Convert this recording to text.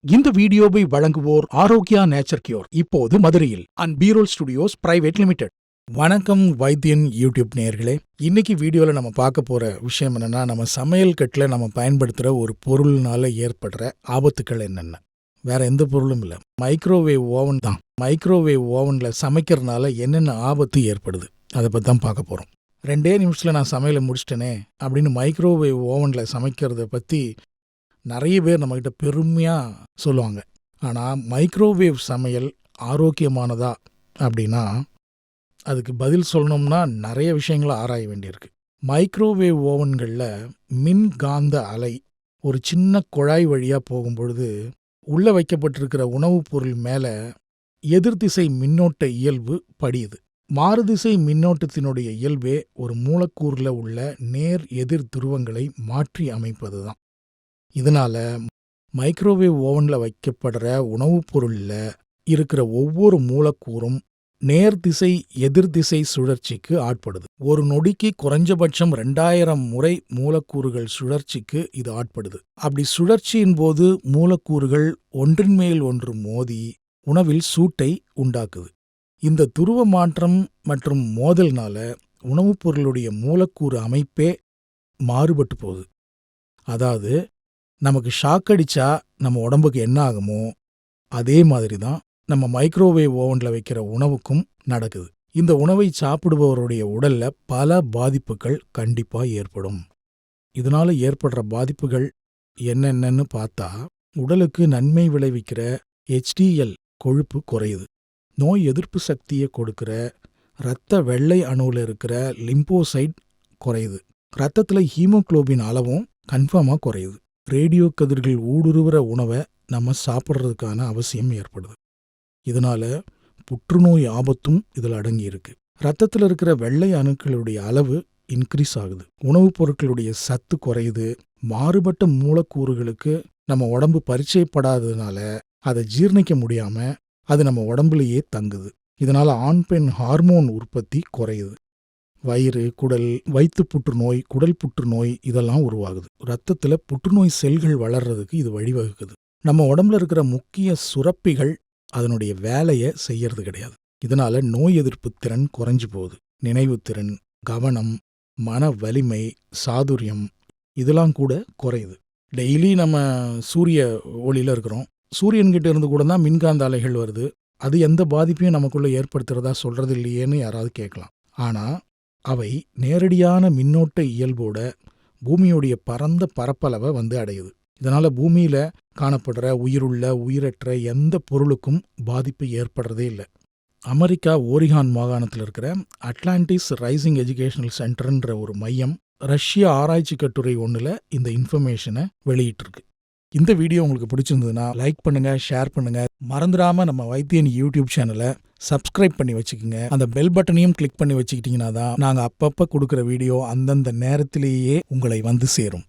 இந்த வீடியோவை வழங்குவோர் ஆரோக்கியா நேச்சர் கியூர், இப்போது மதுரையில் and BROLL studios private limited. வணக்கம் வைத்தியன் யூடியூப் நேயர்களே. இன்னைக்கு வீடியோவில் நம்ம பார்க்க போற விஷயம் என்னன்னா, நம்ம சமையல் கட்டில் நம்ம பயன்படுத்துகிற ஒரு பொருள்னால ஏற்படுற ஆபத்துக்கள் என்னென்ன. வேற எந்த பொருளும் இல்லை, மைக்ரோவேவ் ஓவன் தான். மைக்ரோவேவ் ஓவனில் சமைக்கிறதுனால என்னென்ன ஆபத்து ஏற்படுது அதை பற்றி தான் பார்க்க போகிறோம். 2 நிமிஷத்தில் நான் சமையலை முடிச்சிட்டேனே அப்படின்னு மைக்ரோவேவ் ஓவனில் சமைக்கிறத பற்றி நிறைய பேர் நம்மக்கிட்ட பெருமையாக சொல்லுவாங்க. ஆனால் மைக்ரோவேவ் சமையல் ஆரோக்கியமானதா அப்படின்னா அதுக்கு பதில் சொல்லணும்னா நிறைய விஷயங்களை ஆராய வேண்டியிருக்கு. மைக்ரோவேவ் ஓவன்களில் மின்காந்த அலை ஒரு சின்ன குழாய் வழியாக போகும்பொழுது உள்ளே வைக்கப்பட்டிருக்கிற உணவுப் பொருள் மேலே எதிர்திசை மின்னோட்ட இயல்பு படியுது. மாறுதிசை மின்னோட்டத்தினுடைய இயல்பே ஒரு மூலக்கூறில் உள்ள நேர் எதிர் துருவங்களை மாற்றி அமைப்பது தான். இதனால் மைக்ரோவேவ் ஓவனில் வைக்கப்படுற உணவுப் பொருளில் இருக்கிற ஒவ்வொரு மூலக்கூறும் நேர்திசை எதிர்திசை சுழற்சிக்கு ஆட்படுது. ஒரு நொடிக்கு குறைஞ்சபட்சம் 2000 முறை மூலக்கூறுகள் சுழற்சிக்கு இது ஆட்படுது. அப்படி சுழற்சியின் போது மூலக்கூறுகள் ஒன்றின் மேல் ஒன்று மோதி உணவில் சூட்டை உண்டாக்குது. இந்த துருவ மாற்றம் மற்றும் மோதல்னால உணவுப் பொருளுடைய மூலக்கூறு அமைப்பே மாறுபட்டு போகுது. அதாவது நமக்கு ஷாக் அடிச்சா நம்ம உடம்புக்கு என்ன ஆகுமோ அதே மாதிரி தான் நம்ம மைக்ரோவேவ் ஓவனில் வைக்கிற உணவுக்கும் நடக்குது. இந்த உணவை சாப்பிடுபவருடைய உடல்ல பல பாதிப்புகள் கண்டிப்பாக ஏற்படும். இதனால ஏற்படுற பாதிப்புகள் என்னென்னு பார்த்தா, உடலுக்கு நன்மை விளைவிக்கிற HDL கொழுப்பு குறையுது. நோய் எதிர்ப்பு சக்தியை கொடுக்கிற இரத்த வெள்ளை அணுவில் இருக்கிற லிம்போசைட் குறையுது. ரத்தத்தில் ஹீமோகுளோபின் அளவும் கன்ஃபார்மாக குறையுது. ரேடியோ கதிர்கள் ஊடுருவுற உணவை நம்ம சாப்பிட்றதுக்கான அவசியம் ஏற்படுது. இதனால புற்றுநோய் ஆபத்தும் இதில் அடங்கியிருக்கு. ரத்தத்தில் இருக்கிற வெள்ளை அணுக்களுடைய அளவு இன்க்ரீஸ் ஆகுது. உணவுப் பொருட்களுடைய சத்து குறையுது. மாறுபட்ட மூலக்கூறுகளுக்கு நம்ம உடம்பு பரிச்சயப்படாததுனால அதை ஜீர்ணிக்க முடியாம அது நம்ம உடம்புலையே தங்குது. இதனால ஆண் பெண் ஹார்மோன் உற்பத்தி குறையுது. வயிறு, குடல், வயிற்று புற்றுநோய், குடல் புற்றுநோய் இதெல்லாம் உருவாகுது. ரத்தத்தில் புற்றுநோய் செல்கள் வளர்றதுக்கு இது வழிவகுக்குது. நம்ம உடம்புல இருக்கிற முக்கிய சுரப்பிகள் அதனுடைய வேலையை செய்யறது கிடையாது. இதனால நோய் எதிர்ப்பு திறன் குறைஞ்சு போகுது. நினைவுத்திறன், கவனம், மன வலிமை, சாதுரியம் இதெல்லாம் கூட குறையுது. டெய்லி நம்ம சூரிய ஒளியில் இருக்கிறோம். சூரியன்கிட்ட இருந்து கூட தான் மின்காந்த அலைகள் வருது. அது எந்த பாதிப்பையும் நமக்குள்ள ஏற்படுத்துறதா சொல்றது இல்லையேன்னு யாராவது கேட்கலாம். ஆனால் அவை நேரடியான மின்னோட்ட இயல்போட பூமியுடைய பரந்த பரப்பளவை அடையுது. இதனால பூமியில காணப்படுற உயிருள்ள உயிரற்ற எந்த பொருளுக்கும் பாதிப்பு ஏற்படுறதே இல்லை. அமெரிக்கா ஓரிகான் மாகாணத்தில் இருக்கிற அட்லாண்டிஸ் ரைசிங் எஜுகேஷனல் சென்டர்ன்ற ஒரு மையம் ரஷ்ய ஆராய்ச்சி கட்டுரை ஒன்றில் இந்த இன்ஃபர்மேஷனை வெளியிட்டிருக்கு. இந்த வீடியோ உங்களுக்கு பிடிச்சிருந்ததுன்னா லைக் பண்ணுங்க, ஷேர் பண்ணுங்க. மறந்துடாம நம்ம வைத்தியன் யூடியூப் சேனலை சப்ஸ்கிரைப் பண்ணி வச்சுக்கோங்க. அந்த பெல் பட்டனையும் கிளிக் பண்ணி வச்சுக்கிட்டீங்கன்னா தான் நாங்கள் அப்பப்போ கொடுக்குற வீடியோ அந்தந்த நேரத்திலேயே உங்களை சேரும்.